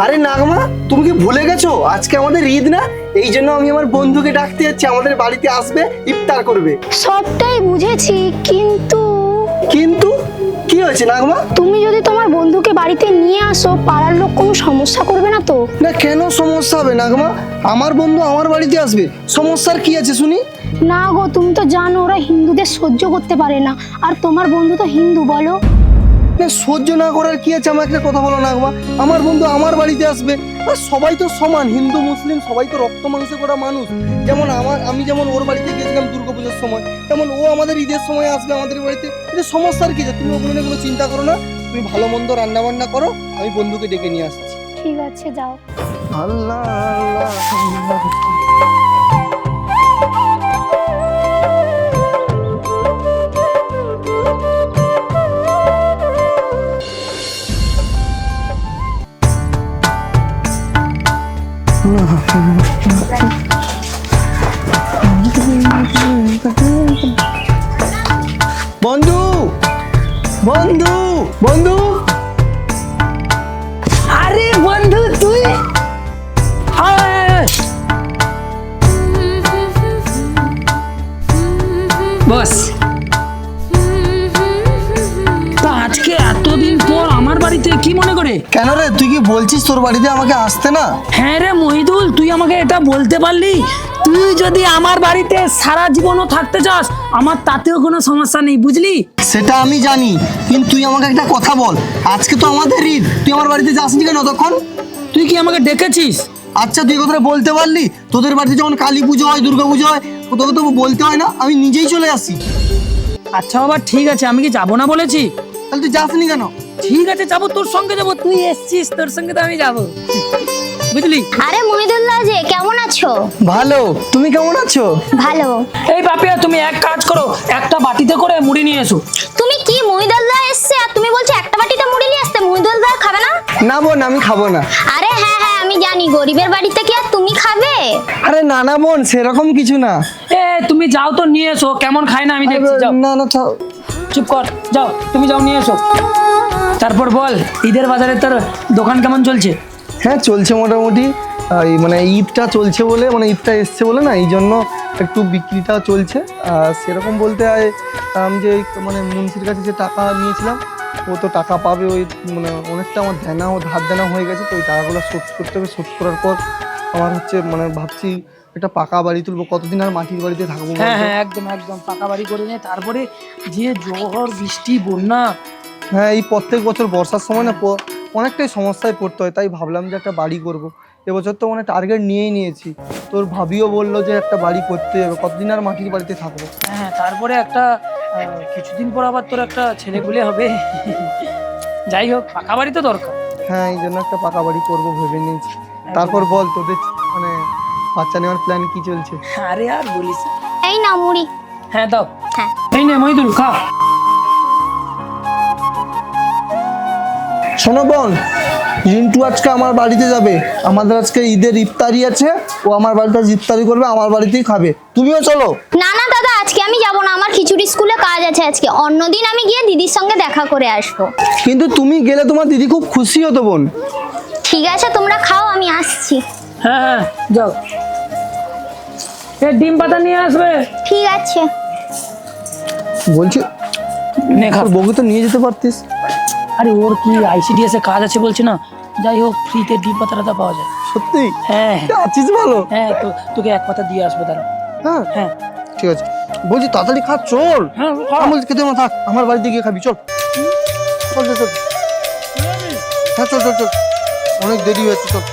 আরে নাগমা, তুমি কি ভুলে গেছো আজকে আমাদের ঈদ না? এই জন্য আমি আমার বন্ধুকে ডাকতে যাচ্ছি, আমাদের বাড়িতে আসবে, ইফতার করবে। সবটাই বুঝেছি, কিন্তু কিন্তু কি হয়েছে নাগমা? তুমি যদি তোমার বন্ধুকে বাড়িতে নিয়ে আসো, পাড়ার লোক কোনো সমস্যা করবে না তো? না, কেন সমস্যা হবে নাগমা? আমার বন্ধু আমার বাড়িতে আসবে, সমস্যার কি আছে শুনি? না গো, তুমি তো জানো ওরা হিন্দুদের সহ্য করতে পারে না, আর তোমার বন্ধু তো হিন্দু, বলো। না, সহ্য না করার কি আছে? আমাকে একটা কথা বলো নাগমা, আমার বন্ধু আমার বাড়িতে আসবে, আর সবাই তো সমান, হিন্দু মুসলিম সবাই তো রক্ত মাংসে করা মানুষ। যেমন আমি যেমন ওর বাড়িতে গেছিলাম দুর্গাপুজোর সময়, তেমন ও আমাদের ঈদের সময় আসবে আমাদের বাড়িতে। এটা সমস্যার কি আছে? তুমি ওগুলো নিয়ে কোনো চিন্তা করো না, তুমি ভালো মন্দ রান্না বান্না করো, আমি বন্ধুকে ডেকে নিয়ে আসছি। ঠিক আছে, যাও। আল্লাহ আল্লাহ। বন্ধু বন্ধু বন্ধু, আরে বন্ধু তুই বস। তো আজকে এতদিন পর আমার বাড়িতে কি মনে করে? কেন রে, তুই কি বলছিস তোর বাড়িতে আমাকে আসতে না? হ্যাঁ রে মহিদুল, তুই আমাকে এটা বলতে পারলি? তুই যদি আমার বাড়িতে সারা জীবনও থাকতে চাস, আমার তাতেও কোনো সমস্যা নেই, বুঝলি? সেটা আমি জানি, কিন্তু তুই আমাকে একটা কথা বল, আজকে তো আমাদের ঈদ, তুই আমার বাড়িতে যাসনি কেন তখন? তুই কি আমাকে ডেকেছিস? আচ্ছা, তুই কথাটা বলতে পারলি? তোদের বাড়িতে যখন কালী পুজো হয়, দুর্গা পুজো হয়, তোকে তো বলতে হয় না? আমি নিজেই চলে আসি। আচ্ছা বাবা, ঠিক আছে, আমি কি যাবো না বলেছি? তাহলে তুই যাসনি কেন? ঠিক আছে, যাবো, তোর সঙ্গে যাবো, তুই এসছিস, তোর সঙ্গে তো আমি যাবো, বুঝলি? আরে মহিদুল্লাহ যে, কেমন আছো? ভালো, তুমি কেমন আছো? ভালো। এই বাপিয়া, তুমি এক কাজ করো, একটা বাটিতে করে মুড়ি নিয়ে এসো। তুমি কি, মহিদুল্লাহ এসছে আর তুমি বলছো একটা বাটিতে মুড়ি নিয়ে আসতে? মহিদুল্লাহ খাবে না? না বোন, আমি খাবো না। আরে হ্যাঁ হ্যাঁ, আমি জানি, গরিবের বাড়িতে কি আর তুমি খাবে? আরে না না বোন, সেরকম কিছু না। এ তুমি যাও তো, নিয়ে এসো, কেমন খায় না আমি দেখছি, যাও। না না, চুপ কর, যাও, তুমি যাও, নিয়ে এসো। তারপর বল, ঈদের বাজারে তোর দোকান কেমন চলছে? হ্যাঁ চলছে মোটামুটি। এই মানে ঈদটা চলছে বলে, মানে ঈদটা এসছে বলে না, এই জন্য একটু বিক্রিটা চলছে। আর সেরকম বলতে হয়, আমি যে মানে মুন্সির কাছে যে টাকা নিয়েছিলাম, ও তো টাকা পাবে, ওই মানে অনেকটা আমার ধার দেনা হয়ে গেছে, তো ওই টাকাগুলো শোধ করতে হবে। শোধ করার পর আমার হচ্ছে মানে ভাবছি একটা পাকা বাড়ি তুলবো, কতদিন আর মাটির বাড়িতে থাকবো? হ্যাঁ হ্যাঁ, একদম একদম, পাকা বাড়ি করে নে। তারপরে যে ঝড় বৃষ্টি বন্যা। হ্যাঁ, এই প্রত্যেক বছর বর্ষার সময় না অনেকটাই সমস্যায় পড়তে হয়, তাই ভাবলাম যে একটা বাড়ি করব। এবছর তো মানে টার্গেট নিয়েই নিয়েছি। তোর ভাবিও বললো যে একটা বাড়ি করতে হবে, কতদিন আর মাটির বাড়িতে থাকবো? হ্যাঁ, তারপরে একটা কিছুদিন পর আবার তোর একটা ছেলেপুলে হবে। যাই হোক, পাকা বাড়ি তো দরকার। হ্যাঁ, এই জন্য একটা পাকা বাড়ি করবো ভেবে নিয়েছি। তারপর বল, তোদের মানে বাচ্চা নেওয়ার প্ল্যান কি চলছে? আরে আর বলিস। এই না মুড়ি। হ্যাঁ দাও। হ্যাঁ। এই নে মহিদুল, খা। শোনো বোন, রিন্টু আজকে আমার বাড়িতে যাবে, আমাদের আজকে ঈদের ইফতারি আছে, ও আমার বাড়িতে আজ ইফতারি করবে, আমার বাড়িতেই খাবে, তুমিও চলো। না না দাদা, আজকে আমি যাব না, আমার খিচুড়ি স্কুলে কাজ আছে আজকে। অন্যদিন আমি গিয়ে দিদির সঙ্গে দেখা করে আসবো। কিন্তু তুমি গেলে তোমার দিদি খুব খুশি হতো বোন। ঠিক আছে, তোমরা খাও, আমি আসছি। হ্যাঁ হ্যাঁ, যাও। ডিম পাতা নিয়ে আসবে। ঠিক আছে। বলছি নে খা। তোর বউকে তো নিয়ে যেতে পারতিস। আরে ওর কি আইসিডিএস এ কাজ আছে বলছে না, যাই হোক ফ্রিতে ডিম পাতাটা পাওয়া যায়। সত্যি? হ্যাঁ আছিস ভালো? হ্যাঁ, তো তোকে এক পাতা দিয়ে আসবে তারা। হ্যাঁ হ্যাঁ ঠিক আছে, বলছি তাড়াতাড়ি খা, চল। হ্যাঁ, আমি খেতে না থাক, আমার বাড়িতে গিয়ে খাবি, চল চল চল চল। হ্যাঁ চল চল চল, অনেক দেরি হয়েছে, চল।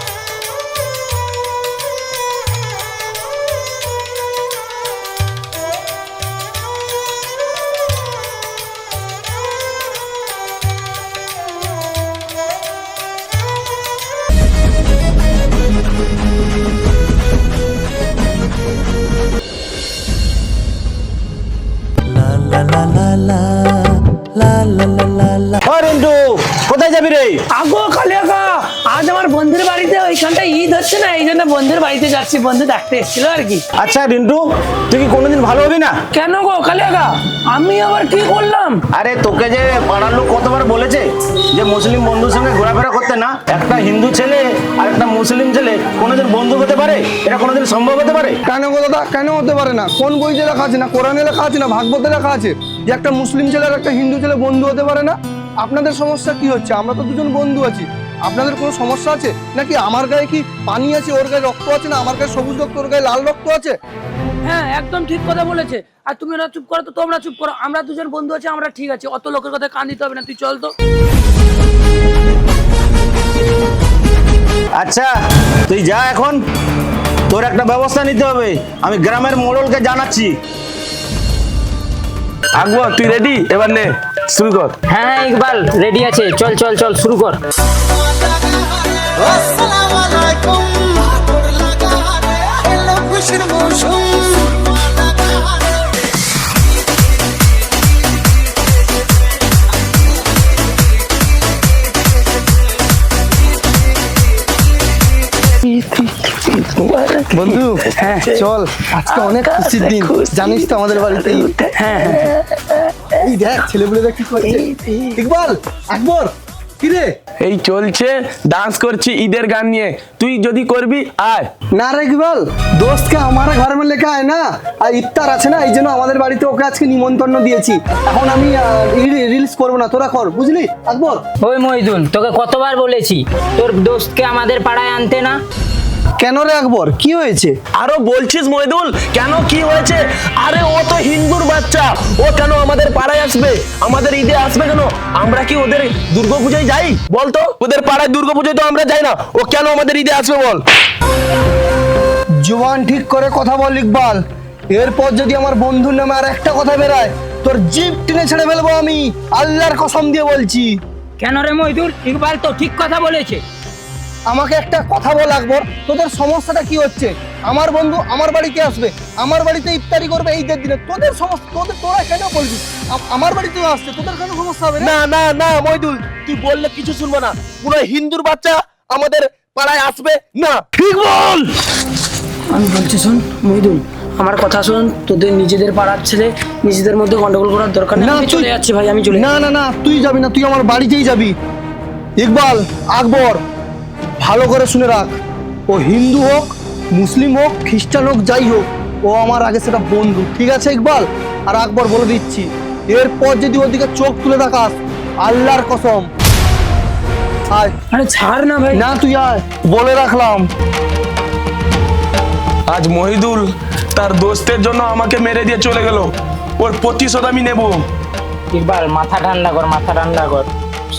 রিন্টু, কোথায় যাবি রে? আগো কালিয়াকা, আজ আমার বন্ধুর বাড়িতে ওইখানটা ঈদ হচ্ছে না, এই জন্য বন্ধুর বাড়িতে যাচ্ছি, বন্ধু ডাকতে এসেছিল আর কি। আচ্ছা রিন্টু, তুই কি কোনোদিন ভালো হবি না? কেন গো কালিয়াগা, আমি আবার কি করলাম? আরে তোকে যে পাড়ার লোক কতবার বলেছে যে মুসলিম বন্ধুর সঙ্গে ঘোরাফেরা করতে না। একটা হিন্দু ছেলে আর একটা মুসলিম ছেলে কোনোদিন বন্ধু হতে পারে? এটা কোনোদিন সম্ভব হতে পারে? কেন গো দাদা, কেন হতে পারে না? কোন বইতে লেখা আছে? না কোরআনে লেখা আছে, না ভাগবতে লেখা আছে যে একটা মুসলিম ছেলে আর একটা হিন্দু ছেলে বন্ধু হতে পারে না? আপনাদের সমস্যা কি হচ্ছে? আমরা তো দুজন বন্ধু আছি, আপনাদের কোনো সমস্যা আছে নাকি? আমার গায়ে কি পানি আছে, ওর গায়ে রক্ত আছে? না আমার গায়ে সবুজ রক্ত, ওর গায়ে লাল রক্ত আছে? হ্যাঁ একদম ঠিক কথা বলেছে। আর তুমি না চুপ করো তো, তোমরা চুপ করো, আমরা দুজন বন্ধু আছি, আমরা ঠিক আছে, অত লোকের কথা কান দিতে হবে না, তুই চল তো। আচ্ছা তুই যা, এখন তোর একটা ব্যবস্থা নিতে হবে, আমি গ্রামের মোড়লকে জানাচ্ছি। আকবর তুই রেডি? এবার নে শুরু কর। হ্যাঁ ইকবাল রেডি আছে, চল চল চল শুরু কর। আসসালামু আলাইকুম এলো খুশির মৌসুম বন্ধু চল, আজকে অনেক খুশির দিন, জানিস তো আমাদের বাড়িতে ঈদ। এই দেখ ছেলেগুলো কি করছে। ইকবাল, আকবর, কি রে? এই চলছে, ডান্স করছি ঈদের গান নিয়ে, তুই যদি করবি আয়। না রে ইকবাল, দোস্তকে আমার ঘর में লেখা है না, আর ইফতার আছে না, এই জন্য আমাদের বাড়িতে ওকে আজকে নিমন্ত্রণ দিয়েছি। এখন আমি রিলস করবো না, তোরা কর, বুঝলি আকবর? ওই মইদুল, তোকে কতবার বলেছি তোর দোস্তকে আমাদের পাড়ায় আনতে না। কেন রে আকবর, কি হয়েছে? আরো বলছিস মহিদুল, কেন কি হয়েছে? আরে ও তো হিন্দুর বাচ্চা, ও কেন আমাদের পাড়ায় আসবে, আমাদের ঈদে আসবে কেন? আমরা কি ওদের দুর্গাপূজায় যাই? বলতো, ওদের পাড়ায় দুর্গাপূজায় তো আমরা যাই না, ও কেন আমাদের ঈদে আসবে বল? জুবান ঠিক করে কথা বল ইকবাল, এরপর যদি আমার বন্ধুর নামে আর একটা কথা বেরায় তোর জিভ টেনে ছেড়ে ফেলবো আমি, আল্লাহর কসম দিয়ে বলছি। কেন রে মইদুল, ইকবাল তো ঠিক কথা বলেছে। আমাকে একটা কথা বল আকবর, তোদের সমস্যাটা কি হচ্ছে? আমার বন্ধু আমার বাড়িতে আসবে, আমার বাড়িতে ইফতারি করবে ঈদের দিনে, তোদের সমস্যা, তোরা কেন বলবি আমার বাড়িতেও আসছে, তোদের কেন সমস্যা হবে? না না না মহিদুল, তুই বললে কিছু শুনবো না, পুরো হিন্দুর বাচ্চা আমাদের পাড়ায় আসবে না। ঠিক বল। আমি বলছি শোন মহিদুল, আমার কথা শোন, তোদের নিজেদের পাড়ার ছেলে, নিজেদের মধ্যে গন্ডগোল করার দরকার নেই। আমি চলে যাচ্ছি ভাই, আমি চলে না না না, তুই যাবি না, তুই আমার বাড়িতেই যাবি। ইকবাল, আকবর, ভালো করে শুনে রাখ, ও হিন্দু হোক, মুসলিম হোক, খ্রিস্টান হোক, যাই হোক, ও আমার আগে সেটা বন্ধু, ঠিক আছে ইকবাল? আর আকবর বলে দিচ্ছি, এরপর যদি ওর দিকে চোখ তুলে রাখাস, আল্লাহর কসম। আয়। আরে ছাড় না ভাই। না তুই আয়, বলে রাখলাম। আজ মহিদুল তার দোস্তের জন্য আমাকে মেরে দিয়ে চলে গেল, ওর প্রতিশোধ আমি নেব। ইকবাল মাথা ঠান্ডা কর, মাথা ঠান্ডা কর,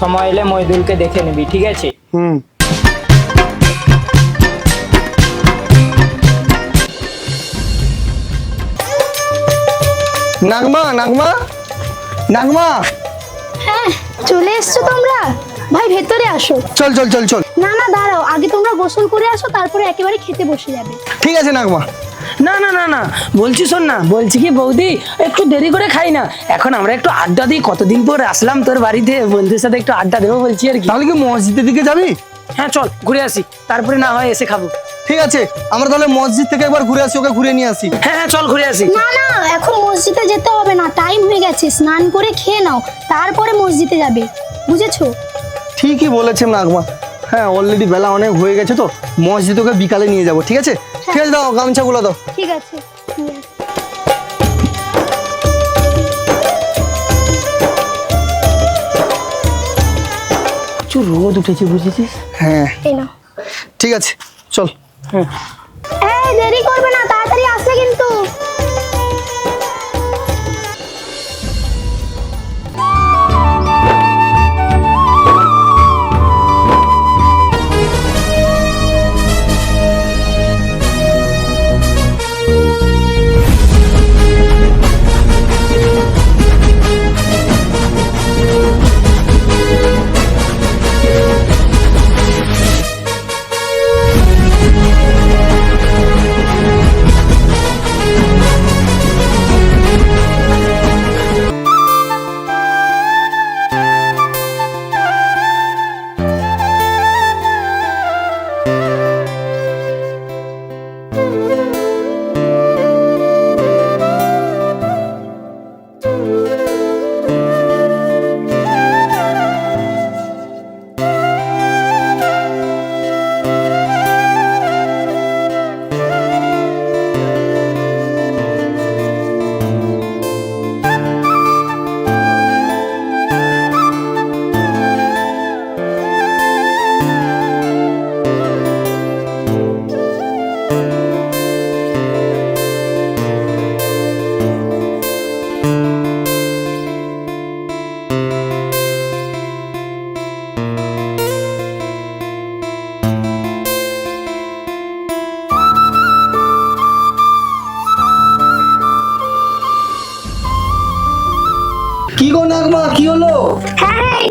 সময় এলে মইদুলকে দেখে নিবি, ঠিক আছে? নাগমা, নাগমা, নাগমা, হ্যাঁ চলে এসছো তোমরা? ভাই ভেতরে আসো। চল চল চল চল। না না দাঁড়াও, আগে তোমরা গোসল করে আসো, তারপরে একেবারে খেতে বসে যাবে। ঠিক আছে নাগমা। না না না না, বলছি শোন না, বলছি কি বৌদি একটু দেরি করে খাই না, এখন আমরা একটু আড্ডা দিই, কতদিন পর আসলাম তোর বাড়িতে, বন্ধুদের সাথে একটু আড্ডা দেবো বলছি আর কি। তাহলে কি মসজিদের দিকে যাবি? হ্যাঁ চল ঘুরে আসি, তারপরে না হয় এসে খাবো। ঠিক আছে, আমরা তাহলে মসজিদ থেকে একবার ঘুরে আসি, ওকে ঘুরে নিয়ে আসি। হ্যাঁ হ্যাঁ চল ঘুরে আসি। না না, এখন মসজিদে যেতে হবে না, টাইম হয়ে গেছে, স্নান করে খেয়ে নাও, তারপরে মসজিদে যাবে, বুঝেছো? ঠিকই বলেছেন নাগমা, হ্যাঁ অলরেডি বেলা অনেক হয়ে গেছে, তো মসজিদ ওকে বিকালে নিয়ে যাবো, ঠিক আছে? ঠিক আছে, দাও গামছাগুলো দাও। ঠিক আছে, নিয়ে আসো। প্রচুর রোদ উঠেছে বুঝেছিস? হ্যাঁ এই নাও। ঠিক আছে, চল। এই দেরি করবে না, তাড়াতাড়ি আসবে কিন্তু।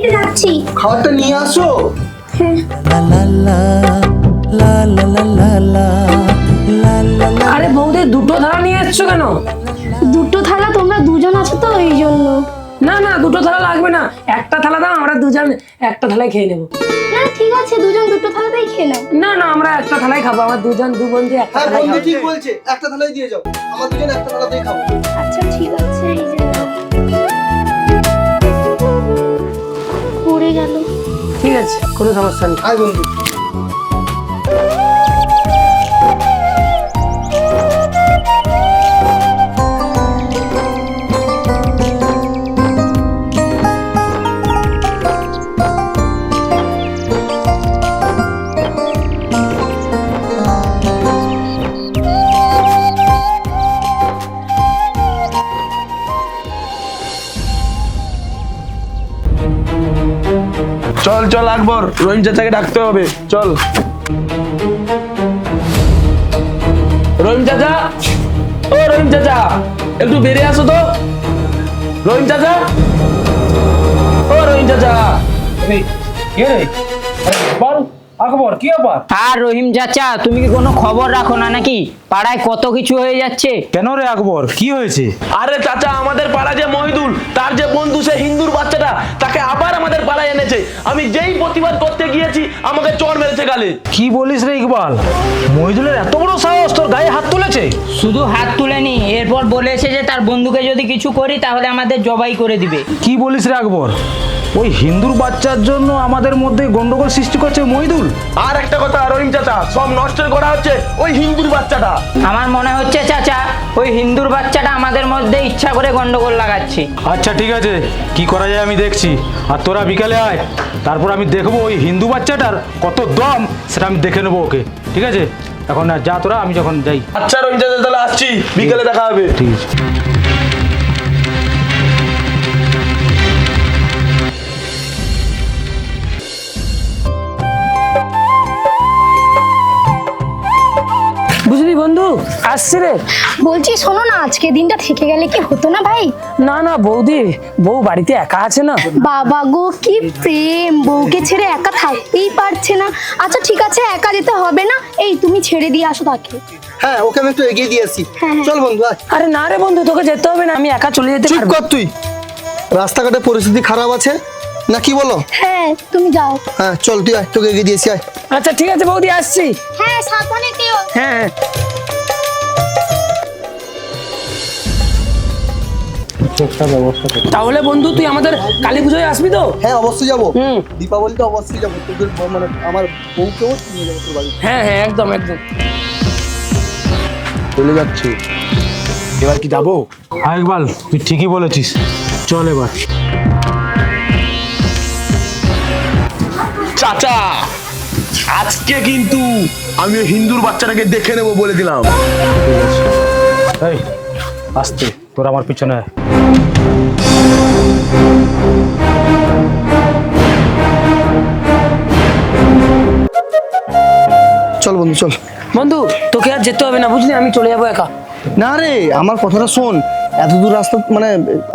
তো যাচ্ছি। খাবারটা নিয়ে আসো। আরে বৌদি দুটো থালা নিয়ে এসছো কেন? দুটো থালা, তোমরা দুজন আছো তো এই জন্য। না না, দুটো থালা লাগবে না, একটা থালা দাও, আমরা দুজন একটা থালায় খেয়ে নেবো। না ঠিক আছে, দুজন দুটো থালাতেই খেয়ে নাও। না না, আমরা একটা থালায় খাবো, আমার দুজন দু বন্ধু একটা হ্যাঁ থালায় বন্ধু খাবো। ঠিক বলছে, একটা থালায় দিয়ে যাও, আমার দুজন একটা থালাতেই খাবো। আচ্ছা ঠিক আছে, এই যে নাও। পড়ে গেল। ঠিক আছে, কোনো সমস্যা নেই। আয় বন্ধু। চল চল আকবর, রহিম চাচাকে ডাকতে হবে, চল। রহিম চাচা, ও রহিম চাচা, একটু বেরিয়ে আসো তো। রহিম চাচা, ও রহিম চাচা। কে রে? বল আকবর, কি ব্যাপার? আর রহিম চাচা, তুমি কি কোনো খবর রাখো না নাকি? পাড়ায় কত কিছু হয়ে যাচ্ছে। কেন রে আকবর, কি হয়েছে? আরে চাচা, আমাদের পাড়া যে মহিদুল, তার যে বন্ধু সে হিন্দুর বাচ্চাটা, তাকে আবার আমাদের পাড়ায় এনেছে। আমি যেই প্রতিবাদ করতে গিয়েছি আমাকে চড় মেরেছে গালে। কি বলিস রে ইকবাল, মহিদুলের এত বড় সাহস, তোর গায়ে হাত তুলেছে? শুধু হাত তুলেনি, এরপর বলেছে যে তার বন্ধুকে যদি কিছু করি তাহলে আমাদের জবাই করে দিবে। কি বলিস রে আকবর, ওই হিন্দুর বাচ্চার জন্য আমাদের মধ্যে গন্ডগোল সৃষ্টি করছে মহিদুল? আর একটা কথা রহিম চাচা, সব নষ্ট করা হচ্ছে ওই হিন্দুর বাচ্চাটা। আমার মনে হচ্ছে চাচা, ওই হিন্দুর বাচ্চাটা আমাদের মধ্যে ইচ্ছা করে গন্ডগোল লাগাচ্ছে। আচ্ছা ঠিক আছে, কি করা যায় আমি দেখছি, আর তোরা বিকালে আয়, তারপর আমি দেখবো ওই হিন্দু বাচ্চাটার কত দম, সেটা আমি দেখে নেবো ওকে। ঠিক আছে, এখন না যা তোরা, আমি যখন যাই। আচ্ছা রহিম চাচা, তাহলে আসছি, বিকেলে দেখা হবে। ঠিক আছে। বুঝলি বন্ধু, আসছে রে। বলছি শোনো না, আজকে দিনটা থেকে গেলে কি হতো না ভাই? না না বৌদি, বউ বাড়িতে একা আছে না। বাবা গো, কি প্রেম! বউকে ছেড়ে একা থাকতেই পারছে না। আচ্ছা ঠিক আছে, একা যেতে হবে না, এই তুমি ছেড়ে দিয়ে আসো তাকে। হ্যাঁ ওকে আমি একটু এগিয়ে দিয়ে আসি। হ্যাঁ। চল বন্ধু আয়। আরে না রে বন্ধু, তোকে যেতে হবে না, আমি একা চলে যেতে চুপ পারবো। কর তুই, রাস্তাঘাটে পরিস্থিতি খারাপ আছে না, কি বলো? হ্যাঁ তুমি যাও। হ্যাঁ চল তুই আয়, তোকে এগিয়ে দিয়েছি, আয়। আচ্ছা ঠিক আছে বৌদি, আসছি। হ্যাঁ সাবধানে যেও। হ্যাঁ হ্যাঁ। তাহলে বন্ধু তুই আমাদের কালী পুজোয় আসবি তো? হ্যাঁ অবশ্যই যাবো, হুম। দীপাবলিতে অবশ্যই যাবো, তোদের মানে আমার বউকেও নিয়ে যাবো তোর বাড়ি। হ্যাঁ হ্যাঁ, একদম একদম। চলে যাচ্ছি, এবার কি যাবো? হ্যাঁ ইকবাল, তুই ঠিকই বলেছিস, চল এবার। চাচা, আজকে কিন্তু আমি ওই হিন্দুর বাচ্চাটাকে দেখে নেবো বলে দিলাম। এই আসতে, তোরা আমার পিছনে আয়। চল বন্ধু চল। বন্ধু তোকে আর যেতে হবে না, বুঝলি, আমি চলে যাবো একা। না রে, আমার কথাটা শোন, এত দূর রাস্তা মানে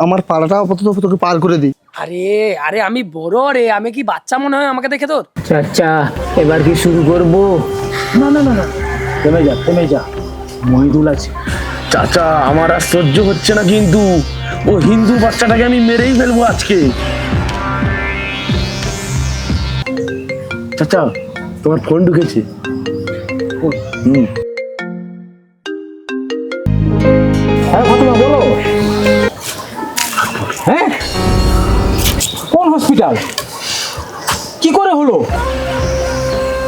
আমার পাড়াটা আপাতত তোকে পার করে দিই। আরে আরে, আমি বড় রে, আমি কি বাচ্চা মনে হয় আমাকে দেখে তোর? চাচা, এবার কি শুরু করবো? না না না না, থেমে যা থেমে যা, মহিদুল আছে। চাচা, আমার আর সহ্য হচ্ছে না, কিন্তু ও হিন্দু বাচ্চাটাকে আমি মেরেই ফেলবো আজকে। চাচা, তোমার ফোন ঢুকেছে। হ্যাঁ ফাতেমা বলো। হ্যাঁ, কোন হসপিটাল, কি করে হলো?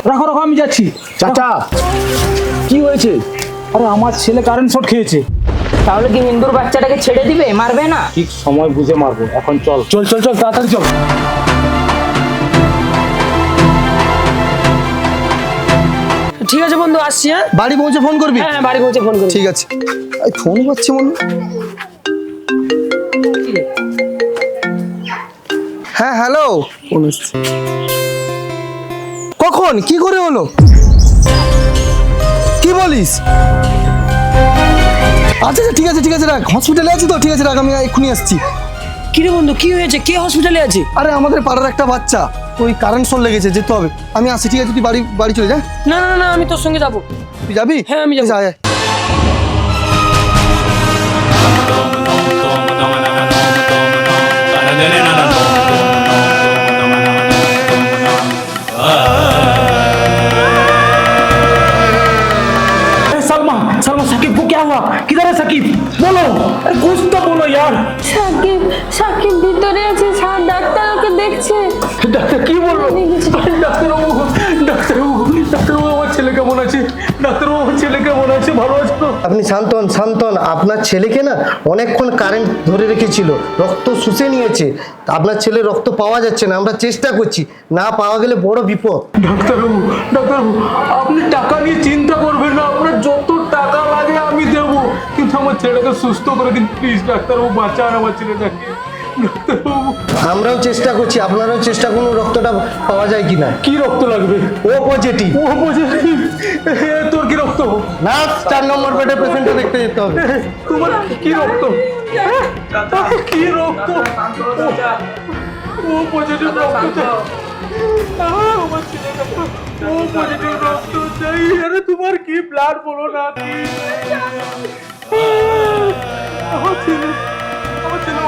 রাখো রাখো, আমি যাচ্ছি। চাচা, কি হয়েছে? আরে আমার ছেলে কারেন্ট শট খেয়েছে। তাহলে কি হিন্দুর বাচ্চাটাকে ছেড়ে দিবে, মারবে না? ঠিক সময় বুঝে মারবো, এখন চল চল চল চল, তাড়াতাড়ি চল। ঠিক আছে বন্ধু, আসছি। হ্যাঁ বাড়ি পৌঁছে ফোন করবি? হ্যাঁ, বাড়ি পৌঁছে ফোন করি। ঠিক আছে। এই ফোন করছে মনে হয়। হ্যাঁ হ্যালো, ফোন এসছে। কখন, কি করে হলো, কি বলিস? আচ্ছা আচ্ছা ঠিক আছে ঠিক আছে, রাখ, হসপিটালে আছি তো, ঠিক আছে রাখ, আমি এক্ষুনি আসছি। কিরে বন্ধু, কি হয়েছে? কে হসপিটালে আছে? আরে আমাদের পাড়ার একটা বাচ্চা, ওই কারেন্ট শর্ট লেগেছে, যেতে হবে। আমি আসি, ঠিক আছে? তুই বাড়ি বাড়ি চলে যা। না না না, আমি তোর সঙ্গে যাবো। তুই যাবি? হ্যাঁ, আমি যাবো। যা, যা। सलमा सलमा साकिब को क्या हुआ? किधर है साकिब? बोलो, अरे कुछ तो बोलो यार। সাকিব সাকিব ভিতরে আছে, স্যার ডাক্তার ওকে দেখছে। ডাক্তার কি বললো? ডাক্তারবাবু ডাক্তারবাবু ডাক্তারবাবু আমার ছেলে কেমন আছে? ডাক্তারবাবু আমার ছেলে কেমন আছে? ভালো আছে তো? আপনি শান্ত হন, শান্ত হন। আপনার ছেলেকে না অনেকক্ষণ কারেন্ট ধরে রেখেছিল, রক্ত শুষে নিয়েছে। আপনার ছেলে রক্ত পাওয়া যাচ্ছে না, আমরা চেষ্টা করছি, না পাওয়া গেলে বড় বিপদ। ডাক্তারবাবু ডাক্তারবাবু আপনি টাকা নিয়ে চিন্তা করবেন না, আপনার যত টাকা লাগে আমি দেবো, কিন্তু আমার ছেলেকে সুস্থ করে দিন প্লিজ। ডাক্তারবাবু বাঁচান আমার ছেলেটাকে। ডাক্তারবাবু আমরাও চেষ্টা করছি, আপনারাও চেষ্টা করুন, রক্তটা পাওয়া যায় কিনা। কি রক্ত লাগবে? ও পজিটিভ। ও পজিটিভ? তোর কি রক্ত? না, 4 নম্বর বেডে পেশেন্টটা দেখতে যেতে হবে। তোমার কি রক্ত? কি রক্ত? ও পজিটিভ রক্ত চাই। আমার ছেলেটা ও পজিটিভ রক্ত চাই। আরে তোমার কি ব্লাড বলো না কি? আমার ছেলে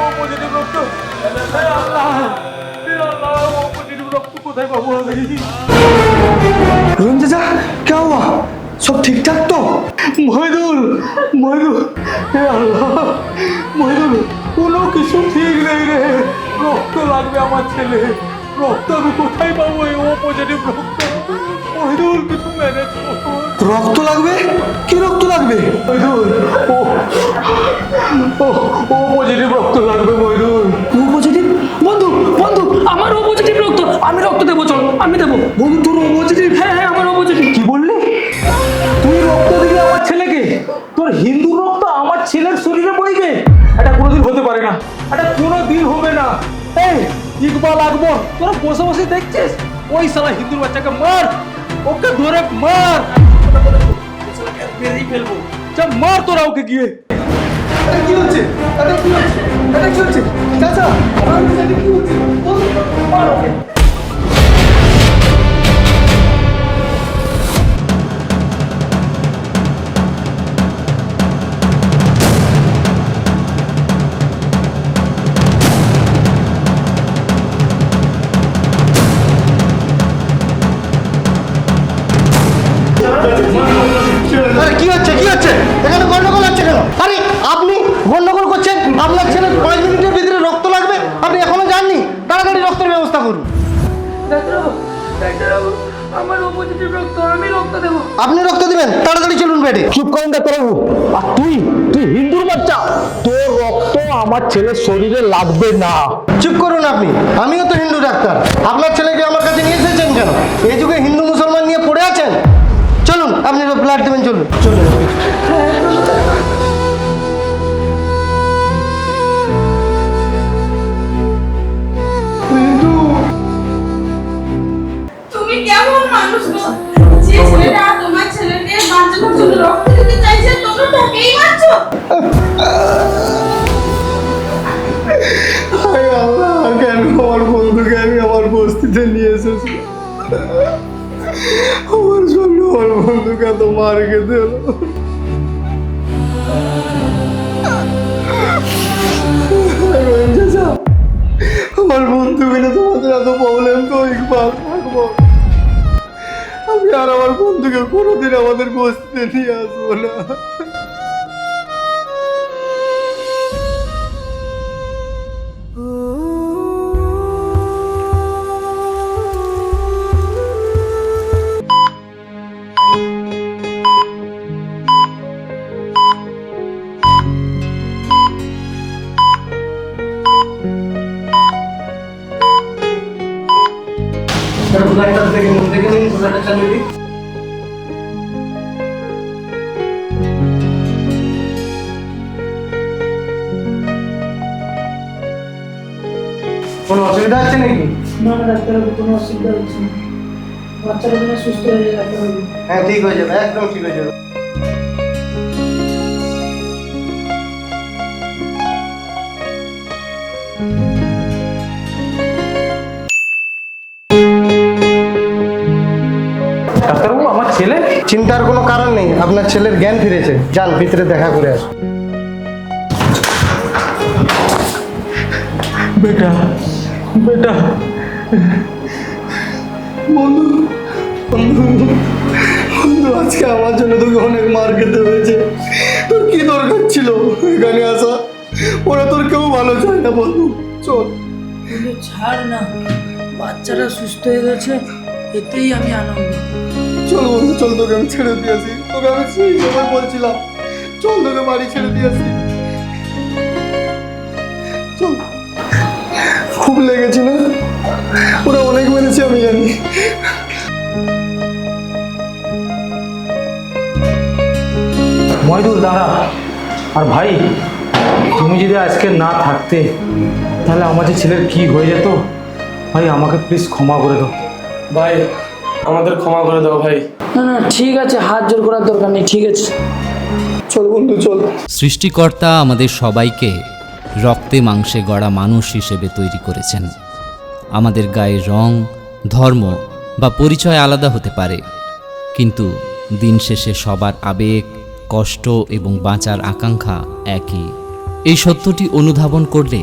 ও পজিটিভ রক্ত। হে আল্লাহ, হে আল্লাহ, ও পজিটিভ রক্ত কোথায় পাবো আমি? রঞ্জা যা, क्या हुआ? सब ठीक ठाक तो? মহিদুল মহিদুল, হে আল্লাহ, মহিদুল কোনো কিছু ঠিক নেই রে। রক্ত লাগবে আমার ছেলে, রক্ত আমি কোথায় পাবো? এই ও পজিটিভ রক্ত। মহিদুল কিছু ম্যানেজ করো। রক্ত লাগবে? কি রক্ত লাগবে? মহিদুল ও পজিটিভ রক্ত লাগবে মহিদুল। ও পজিটিভ? বন্ধু বন্ধু, আমার ও পজিটিভ রক্ত, আমি রক্ত দেবো, চল আমি দেবো। বন্ধু তোর ও পজিটিভ? হ্যাঁ হ্যাঁ, আমার ও পজিটিভ। কি বললি? তুই রক্ত দিবি আমার ছেলেকে? তোর হিন্দু রক্ত আমার ছেলের শরীরে বইবে? এটা কোনোদিন হতে পারে না, এটা কোনোদিন হবে না। এই ইকবাল আকবর, তোরা বসে বসে দেখছিস? ওই শালা হিন্দুর বাচ্চাকে মার, ওকে ধরে মার, মেরেই ফেলবো। যা মার তোরা ওকে গিয়ে। এটা কি হচ্ছে? এটা কি হচ্ছে? এটা কি হচ্ছে? চাচা, এটা কি হচ্ছে? মার ওকে। আরে কি হচ্ছে? কি হচ্ছে? এখানে গন্ডগোল হচ্ছে কেন? আরে আপনি গন্ডগোল করছেন, আপনার ছেলের 5 মিনিটের ভিতরে রক্ত লাগবে, আপনি এখনো যাননি? তাড়াতাড়ি রক্তের ব্যবস্থা করুন। ডাক্তারবাবু ডাক্তারবাবু, আমার ও পজিটিভ রক্ত, আমি রক্ত দেবো। আপনি রক্ত দিবেন? তাড়াতাড়ি চলুন বেডে। চুপ করেন ডাক্তারবাবু। আর তুই হিন্দুর বাচ্চা, তোর রক্ত আমার ছেলের শরীরে লাগবে না। চুপ করুন আপনি, আমিও তো হিন্দু ডাক্তার। আপনার ছেলেকে আমার কাছে নিয়ে এসেছেন কেন? এই যুগে হিন্দু মুসলমান নিয়ে পড়ে আছেন? চলুন, আপনি ব্লাড দেবেন, চলুন চলুন। তুমি কেমন মানুষ গো? যে ছেলেটা তোমার ছেলেকে বাঁচানোর জন্য রক্ত দিতে চাইছে, তোমরা তাকেই মারছো? কেন আমার বন্ধুকে আমি আমার বস্তিতে নিয়ে এসেছি? আমার জন্য আমার বন্ধুকে এত মার খেতে হলো। আমার বন্ধু মিলে তোমাদের এত প্রবলেম তো ইকবাল থাকবো। আমি আর আমার বন্ধুকে কোনোদিন আমাদের বস্তিতে নিয়ে আসবো না। দেখে নিন, চালিয়ে দিই। কোনো অসুবিধা আছে নাকি? না না ডাক্তারবাবু, কোনো অসুবিধা হচ্ছে না, বাচ্চাটা যেন সুস্থ হয়ে যায় ডাক্তারবাবু। হ্যাঁ ঠিক হয়ে যাবে, একদম ঠিক হয়ে যাবে। ও ছেলে? চিন্তার কোনো কারণ নেই, আপনার ছেলের জ্ঞান ফিরেছে। যান ভিতরে দেখা করে আসুন। বেটা, বেটা, বন্ধু বন্ধু বন্ধু, আজকে আমার জন্য তোকে অনেক মার খেতে হয়েছে। তোর কি দরকার ছিল এখানে আসা? ওরা তোর কেউ ভালো চায় না বন্ধু। চল ছাড় না, বাচ্চাটা সুস্থ হয়ে গেছে, এতেই আমি আনন্দ। চল বন্ধু, চল তোকে আমি ছেড়ে দিয়ে আসি। তোকে আমি সেই সময় বলছিলাম চল তোকে বাড়ি ছেড়ে দিয়ে আসি। চল। খুব লেগেছে না? ওরা অনেক মেরেছে আমি জানি। মহিদুল দাঁড়া। আর ভাই, তুমি যদি আজকে না থাকতে তাহলে আমাদের ছেলের কি হয়ে যেত। ভাই আমাকে প্লিজ ক্ষমা করে দাও। ভাই আমাদের ক্ষমা করে দাও ভাই। না না ঠিক আছে, হাত জোর করার দরকার নেই, ঠিক আছে। চল বন্ধু চল। সৃষ্টিকর্তা আমাদের সবাইকে রক্তে মাংসে গড়া মানুষ হিসেবে তৈরি করেছেন। আমাদের গায়ের রং, ধর্ম বা পরিচয় আলাদা হতে পারে, কিন্তু দিন শেষে সবার আবেগ, কষ্ট এবং বাঁচার আকাঙ্ক্ষা একই। এই সত্যটি অনুধাবন করলে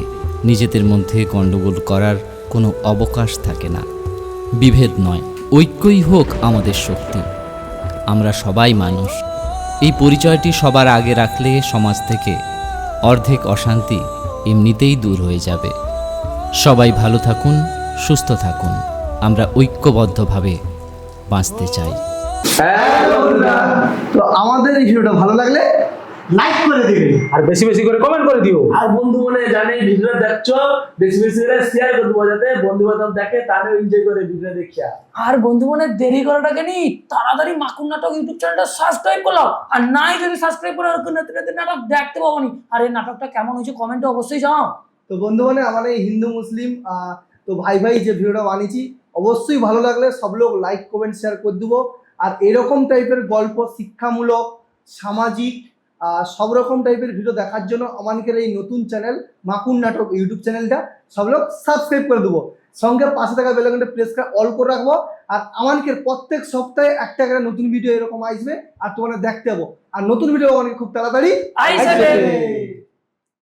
নিজেদের মধ্যে গণ্ডগোল করার কোনো অবকাশ থাকে না। বিভেদ নয়, ঐক্যই হোক আমাদের শক্তি। আমরা সবাই মানুষ। এই পরিচয়টি সবার আগে রাখলে সমাজ থেকে অর্ধেক অশান্তি এমনিতেই দূর হয়ে যাবে। সবাই ভালো থাকুন, সুস্থ থাকুন। আমরা ঐক্যবদ্ধভাবে বাঁচতে চাই। তো আমাদের এই ভিডিওটা ভালো লাগলে লাইক করে দিবেন, আর বেশি বেশি করে কমেন্ট করে দিও। আর বন্ধু মনে জানে ভিডিও দেখছো, বেশি বেশি করে শেয়ার করে দেবো, যাতে বন্ধু বান্ধব দেখে, তাহলে এনজয় করে ভিডিও দেখিয়া। আর বন্ধু মনে দেরি করাটাকে নি, তাড়াতাড়ি মাকুর নাটক ইউটিউব চ্যানেলটা সাবস্ক্রাইব করলাম। আর নাই যদি সাবস্ক্রাইব করে নতুন নাটক দেখতে পাবো নি। আর এই নাটকটা কেমন হয়েছে কমেন্টে অবশ্যই জানাও। তো বন্ধু মানে আমার এই হিন্দু মুসলিম তো ভাই ভাই যে ভিডিওটা বানিয়েছি, অবশ্যই ভালো লাগলে সব লোক লাইক কমেন্ট শেয়ার করে দেবো। আর এরকম টাইপের গল্প, শিক্ষামূলক, সামাজিক সব রকম টাইপের ভিডিও দেখার জন্য আমাদের এই নতুন চ্যানেল মাকুর নাটক ইউটিউব চ্যানেলটা সব লোক সাবস্ক্রাইব করে দেবো। সঙ্গে পাশে থাকা বেল আইকনটা প্রেস করে অল করে রাখবো। আর আমাদের প্রত্যেক সপ্তাহে একটা করে নতুন ভিডিও এরকম আসবে, আর তোমাদের দেখতে পাবো। আর নতুন ভিডিও আমাদের খুব তাড়াতাড়ি আইসবে। আসবে।